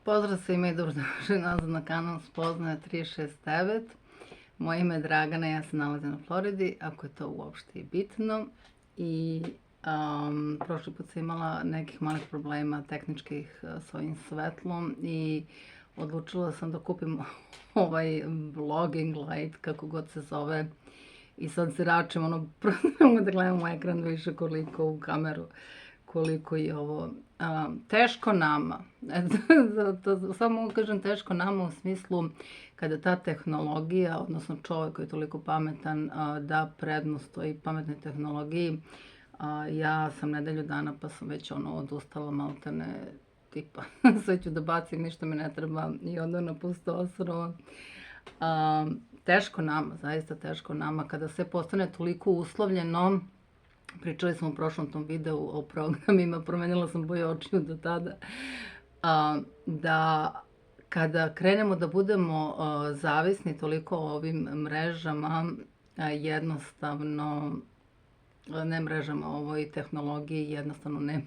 Pozdrav svima i dobrodošli nazad na kanal Spoznaje 369. Moje ime je Dragana, ja se nalazim na Floridi, ako je to uopšte i bitno. I prošli put sam imala nekih malih problema tehničkih s ovim svetlom i odlučila sam da kupim ovaj vlogging light, kako god se zove. I sad se račem, prosto ne mogu da gledam u ekran više koliko u kameru, koliko je ovo teško nama. Samo mogu kažem teško nama u smislu kada ta tehnologija, odnosno čovjek koji je toliko pametan, da prednost toj pametnoj tehnologiji. Ja sam nedelju dana pa sam već odustala maltene, tipa sve ću da bacim, ništa mi ne treba i onda na pusto ostrvo. Teško nama, zaista teško nama, kada sve postane toliko uslovljeno. Pričali smo u prošlom tom videu o programima, promenila sam boju očiju do tada, da kada krenemo da budemo zavisni toliko o ovim mrežama, jednostavno, ne mrežama, ovoj tehnologiji, jednostavno ne,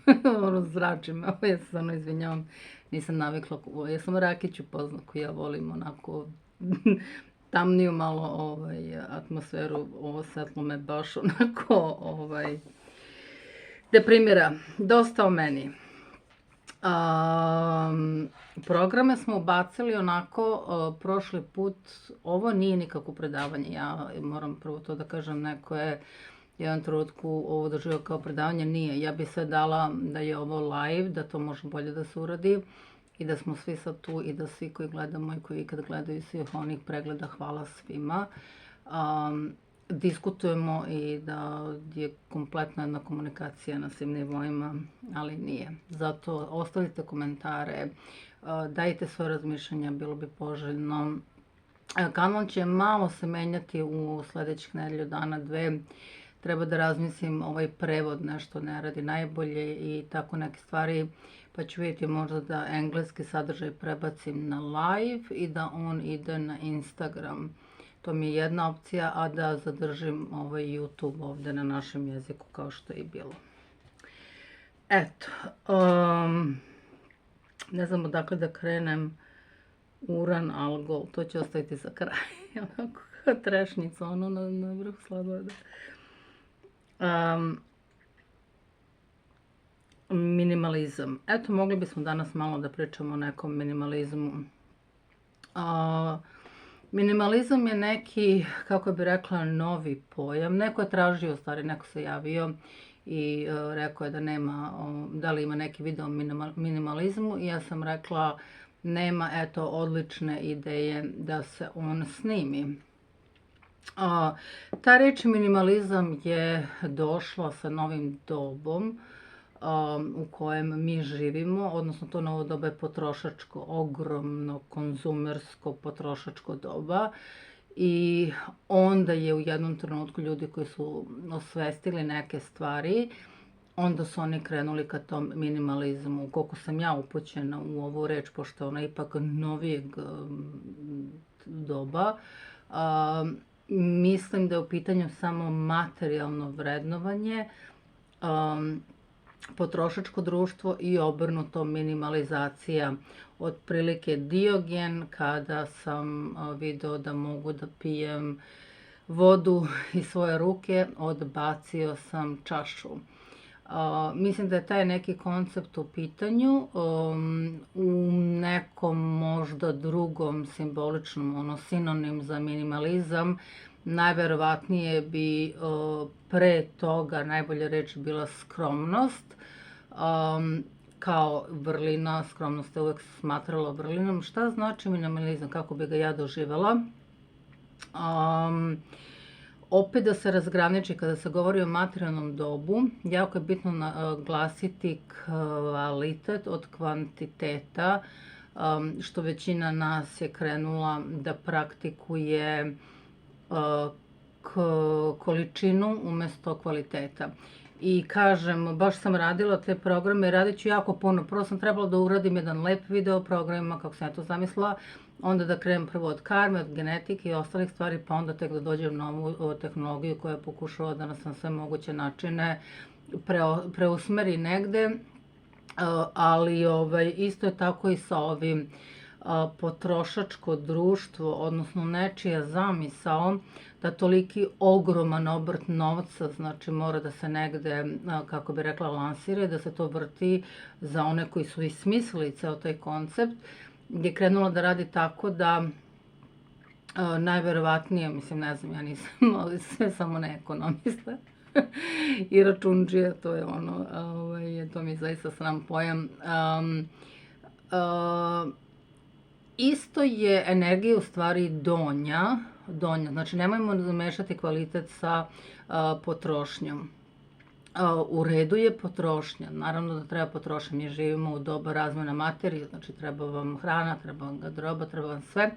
zračim me, ja se stvarno izvinjavam, nisam navikla, ja sam Rakiću poznaku, ja volim onako tamniju malo atmosferu, ovo svetlo me baš onako deprimira. Dosta o meni. Programe smo ubacili onako prošli put, ovo nije nikakvo predavanje, ja moram prvo to da kažem, neko je jedan trenutku ovo doživio kao predavanje, nije, ja bi sve dala da je ovo live, da to može bolje da se uradi i da smo svi sad tu i da svi koji gledamo i koji ikad gledaju svih onih pregleda, hvala svima. Diskutujemo i da je kompletna jedna komunikacija na svim nivoima, ali nije. Zato ostavite komentare, dajte svoje razmišljanja, bilo bi poželjno. Kanal će malo se menjati u sledećih nedelju dana, dve. Treba da razmislim, ovaj prevod nešto ne radi najbolje i tako neke stvari, pa ću vidjeti možda da engleski sadržaj prebacim na live i da on ide na Instagram. To mi je jedna opcija, a da zadržim ovaj YouTube ovde na našem jeziku kao što je i bilo. Eto, ne znam odakle da krenem, uran, algol, to ću ostaviti za kraj, onako trešnica, na vrhu sladoleda. Minimalizam. Eto, mogli bismo danas malo da pričamo o nekom minimalizmu. Minimalizam je neki, kako bi rekla, novi pojam. Neko je tražio, stvari, neko se javio i rekao je da nema, da li ima neki video o minimalizmu i ja sam rekla nema, eto, odlične ideje da se on snimi. Ta reč minimalizam je došla sa novim dobom u kojem mi živimo, odnosno to novo doba je potrošačko, ogromno konzumersko potrošačko doba i onda je u jednom trenutku ljudi koji su osvestili neke stvari, onda su oni krenuli ka tom minimalizmu. Koliko sam ja upućena u ovu reč, pošto je ona ipak novijeg doba, mislim da je u pitanju samo materijalno vrednovanje, potrošačko društvo i obrnuto minimalizacija. Otprilike Diogen, kada sam video da mogu da pijem vodu iz svoje ruke, odbacio sam čašu. Mislim da je taj neki koncept u pitanju, u nekom možda drugom simboličnom, sinonim za minimalizam, najverovatnije bi pre toga najbolja reč bila skromnost, kao vrlina, skromnost je uvek smatrala vrlinom. Šta znači minimalizam, kako bi ga ja doživela? Opet da se razgraniči kada se govori o materijalnom dobu, jako je bitno naglasiti kvalitet od kvantiteta, što većina nas je krenula da praktikuje količinu umesto kvaliteta. I kažem, baš sam radila te programe, radit ću jako puno. Prvo sam trebala da uradim jedan lep video o programima, kako sam ja to zamislila, onda da krenem prvo od karme, od genetike i ostalih stvari, pa onda tek da dođem na ovu tehnologiju koja pokušava da nas na sve moguće načine preusmeri negde ali isto je tako i sa ovim potrošačko društvo, odnosno nečija zamisao da toliki ogroman obrt novca, znači mora da se negde, kako bi rekla, lansira, da se to vrti za one koji su i smislili ceo taj koncept, gdje je krenula da radi tako da najverovatnije, mislim, ne znam, ja nisam, ali sve samo ne ekonomista i račundžija, to je ono, to mi je zaista sram pojam. Isto je energija u stvari donja, znači nemojmo zamešati kvalitet sa potrošnjom. U redu je potrošnja, naravno da treba potrošnja, mi živimo u doba razmjena materije, znači treba vam hrana, treba vam garderoba, treba vam sve.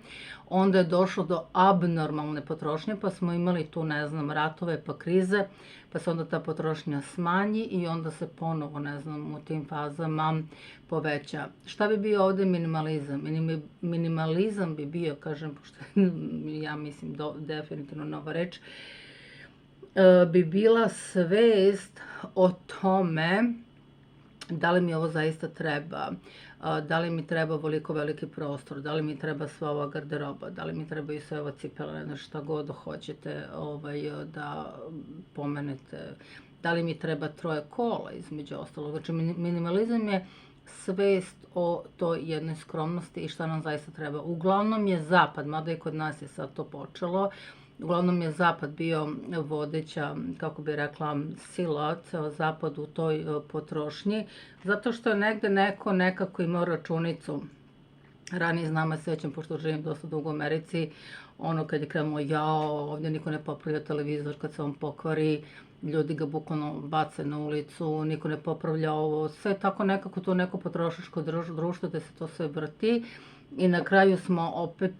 Onda je došlo do abnormalne potrošnje, pa smo imali tu, ne znam, ratove pa krize, pa se onda ta potrošnja smanji i onda se ponovo, ne znam, u tim fazama poveća. Šta bi bio ovde minimalizam? Minimalizam bi bio, kažem, pošto ja mislim definitivno nova reč, bi bila svest o tome da li mi ovo zaista treba, da li mi treba ovoliko veliki prostor, da li mi treba sva ova garderoba, da li mi trebaju sve ova cipele, šta god hoćete da pomenete, da li mi treba 3 kola između ostalog. Znači minimalizam je svest o toj jednoj skromnosti i šta nam zaista treba. Uglavnom je zapad, mada i kod nas je sad to počelo, uglavnom je zapad bio vodeća, kako bi rekla, sila, ceo zapad u toj potrošnji, zato što je negde neko nekako imao računicu. Ranije znam, ja sećam, pošto živim dosta dugo u Americi, ono kad je krenulo, jao, ovdje niko ne popravlja televizor kad se on pokvari, ljudi ga bukvalno bace na ulicu, niko ne popravlja ovo, sve tako nekako to neko potrošačko društvo da se to sve vrti. I na kraju smo opet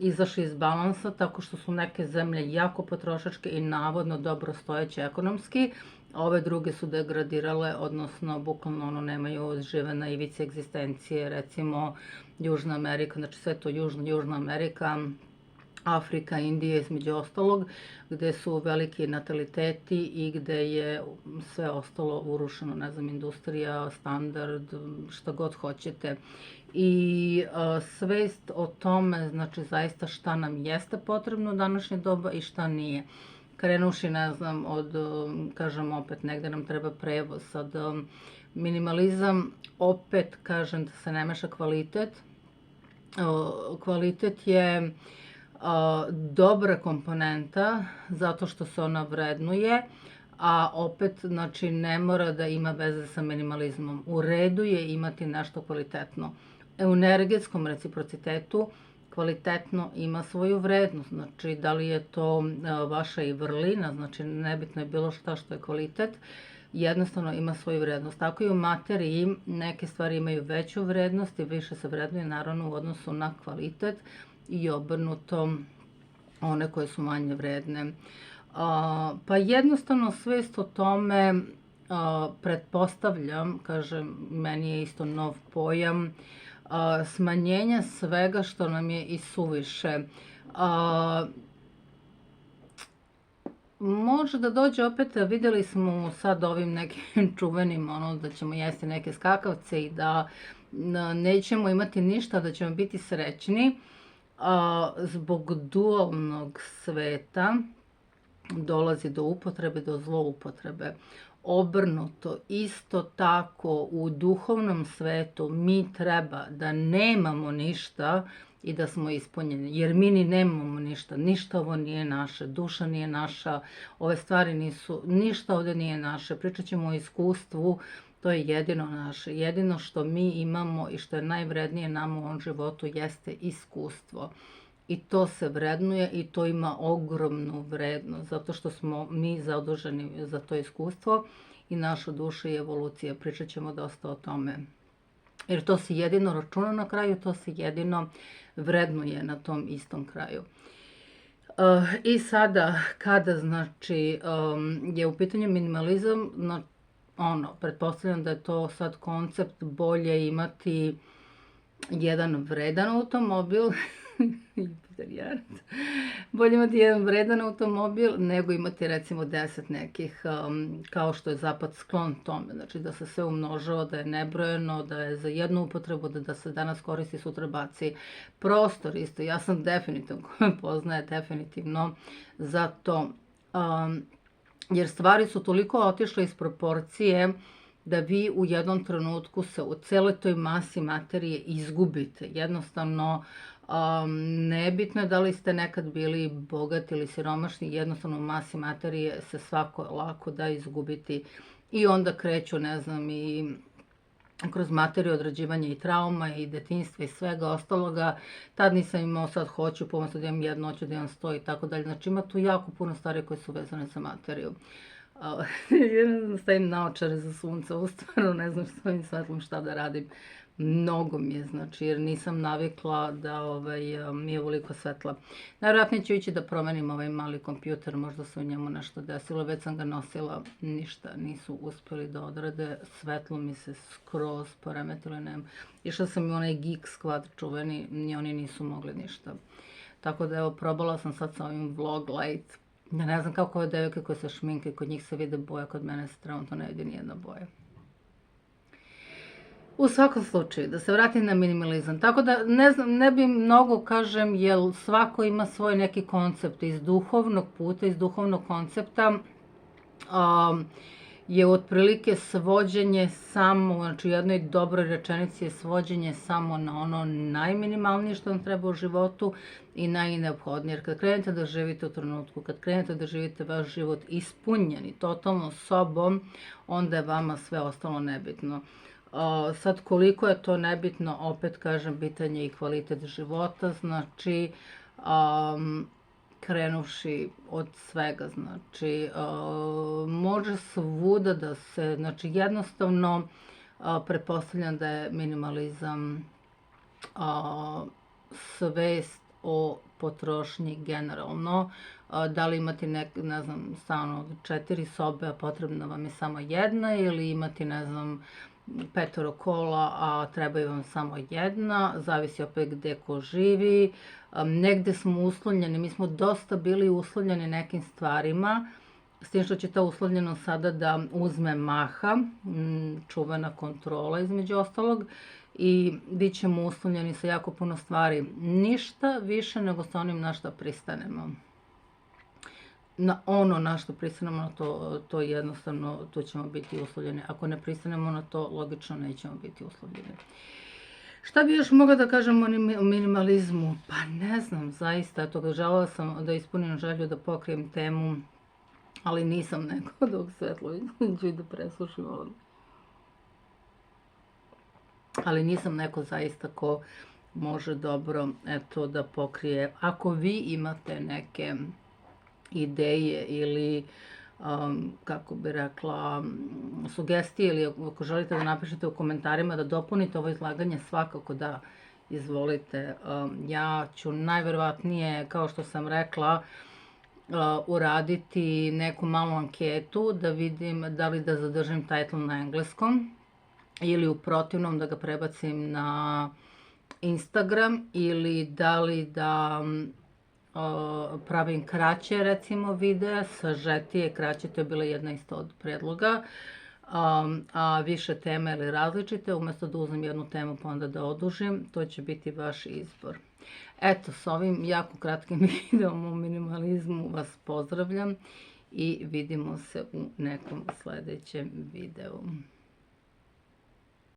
izašli iz balansa tako što su neke zemlje jako potrošačke i navodno dobro stojeće ekonomski, a ove druge su degradirale, odnosno bukvalno nemaju, žive na ivici egzistencije, recimo Južna Amerika, znači sve to Južna Amerika, Afrika, Indija između ostalog, gde su veliki nataliteti i gde je sve ostalo urušeno, ne znam, industrija, standard, šta god hoćete. I svest o tome, znači zaista šta nam jeste potrebno u današnje doba i šta nije. Krenuši, ne znam, od, kažem opet, negde nam treba prevoz, sad minimalizam, opet kažem da se ne meša kvalitet. Kvalitet je dobra komponenta zato što se ona vrednuje, a opet, znači, ne mora da ima veze sa minimalizmom. U redu je imati nešto kvalitetno. U energetskom reciprocitetu kvalitetno ima svoju vrednost, znači da li je to vaša i vrlina, znači nebitno je bilo šta što je kvalitet, jednostavno ima svoju vrednost. Tako i u materiji neke stvari imaju veću vrednost i više se vrednuje naravno u odnosu na kvalitet i obrnuto one koje su manje vredne. Pa jednostavno svest o tome, pretpostavljam, kažem, meni je isto nov pojam, smanjenja svega što nam je i suviše. Može da dođe opet, vidjeli smo sad ovim nekim čuvenim, da ćemo jesti neke skakavce i da nećemo imati ništa, da ćemo biti srećni. Zbog dualnog sveta dolazi do upotrebe, do zloupotrebe. Obrnuto, isto tako u duhovnom svetu mi treba da nemamo ništa i da smo ispunjeni, jer mi ni nemamo ništa, ništa ovo nije naše, duša nije naša, ove stvari nisu, ništa ovdje nije naše, pričat ćemo o iskustvu, to je jedino naše, jedino što mi imamo i što je najvrednije nama u ovom životu jeste iskustvo. I to se vrednuje i to ima ogromnu vrednost, zato što smo mi zaduženi za to iskustvo i naša duša i evolucija. Pričat ćemo dosta o tome. Jer to se jedino računa na kraju, to se jedino vrednuje na tom istom kraju. I sada, kada znači je u pitanju minimalizam, pretpostavljam da je to sad koncept bolje imati jedan vredan automobil Jupiterijanac. Bolje imati jedan vredan automobil nego imati recimo 10 nekih, kao što je zapad sklon tome. Znači da se sve umnožava, da je nebrojeno, da je za jednu upotrebu, da se danas koristi, sutra baci. Prostor isto, ja sam definitivno, ko me poznaje, definitivno za to. Jer stvari su toliko otišle iz proporcije da vi u jednom trenutku se u celoj toj masi materije izgubite. Jednostavno, nebitno je da li ste nekad bili bogati ili siromašni, jednostavno u masi materije se svako lako da izgubiti. I onda kreću, ne znam, i kroz materiju odrađivanja i trauma i detinjstva i svega ostaloga. Tad nisam imao, sad hoću, pomoći da imam jedno, hoću da imam 100 i tako dalje. Znači ima tu jako puno stvari koje su vezane za materiju. Stavim naočare za sunce, stvarno ne znam što ovim svetlom šta da radim. Mnogo mi je, znači, jer nisam navikla da mi je ovoliko svetla. Najvjerojatnije ću ići da promenim ovaj mali kompjuter, možda se u njemu nešto desilo, već sam ga nosila, ništa nisu uspjeli da odrade, svetlo mi se skroz poremetilo, išla sam i onaj Geek Squad čuveni, ni oni nisu mogli ništa. Tako da evo, probala sam sad sa ovim Vlog Light. Ja ne znam kako ove devojke koje se šminke, kod njih se vide boja, kod mene se trenutno ne vidi nijedna boja. U svakom slučaju, da se vratim na minimalizam. Tako da ne bi mnogo kažem, jer svako ima svoj neki koncept iz duhovnog puta, iz duhovnog koncepta. Je otprilike svođenje samo, znači u jednoj dobroj rečenici je svođenje samo na ono najminimalnije što vam treba u životu i najneophodnije. Jer kad krenete da živite u trenutku, kad krenete da živite vaš život ispunjeni totalno sobom, onda je vama sve ostalo nebitno. Sad koliko je to nebitno, opet kažem, bitan je i kvalitet života, znači krenuvši od svega, znači može svuda da se, znači jednostavno pretpostavljam da je minimalizam svest o potrošnji generalno. Da li imati ne znam, stan od 4 sobe, a potrebna vam je samo jedna, ili imati, ne znam, 5 kola, a trebaju vam samo jedna, zavisi opet gde ko živi. Negde smo uslovljeni, mi smo dosta bili uslovljeni nekim stvarima, s tim što će ta uslovljenost sada da uzme maha, čuvena kontrola između ostalog, i bit ćemo uslovljeni sa jako puno stvari. Ništa više nego sa onim na što pristanemo. Na ono na što pristanemo, to jednostavno, tu ćemo biti uslovljeni. Ako ne pristanemo na to, logično nećemo biti uslovljeni. Šta bi još mogla da kažem o minimalizmu? Pa ne znam, zaista, želela sam da ispunim želju da pokrijem temu, ali nisam neko dok svetlo ću i da preslušim ovdje. Ali nisam neko zaista ko može dobro da pokrije. Ako vi imate neke ideje ili, kako bi rekla, sugestije, ili ako želite da napišete u komentarima, da dopunite ovo izlaganje, svakako da, izvolite. Ja ću najverovatnije, kao što sam rekla, uraditi neku malu anketu da vidim da li da zadržim title na engleskom ili u protivnom da ga prebacim na Instagram, ili da li da pravim kraće, recimo, videa, sažetije, kraće, to je bila jedna isto od predloga, a više teme ili različite, umjesto da uzmem jednu temu pa onda da odužim, to će biti vaš izbor. Eto, s ovim jako kratkim videom o minimalizmu vas pozdravljam i vidimo se u nekom sljedećem videu.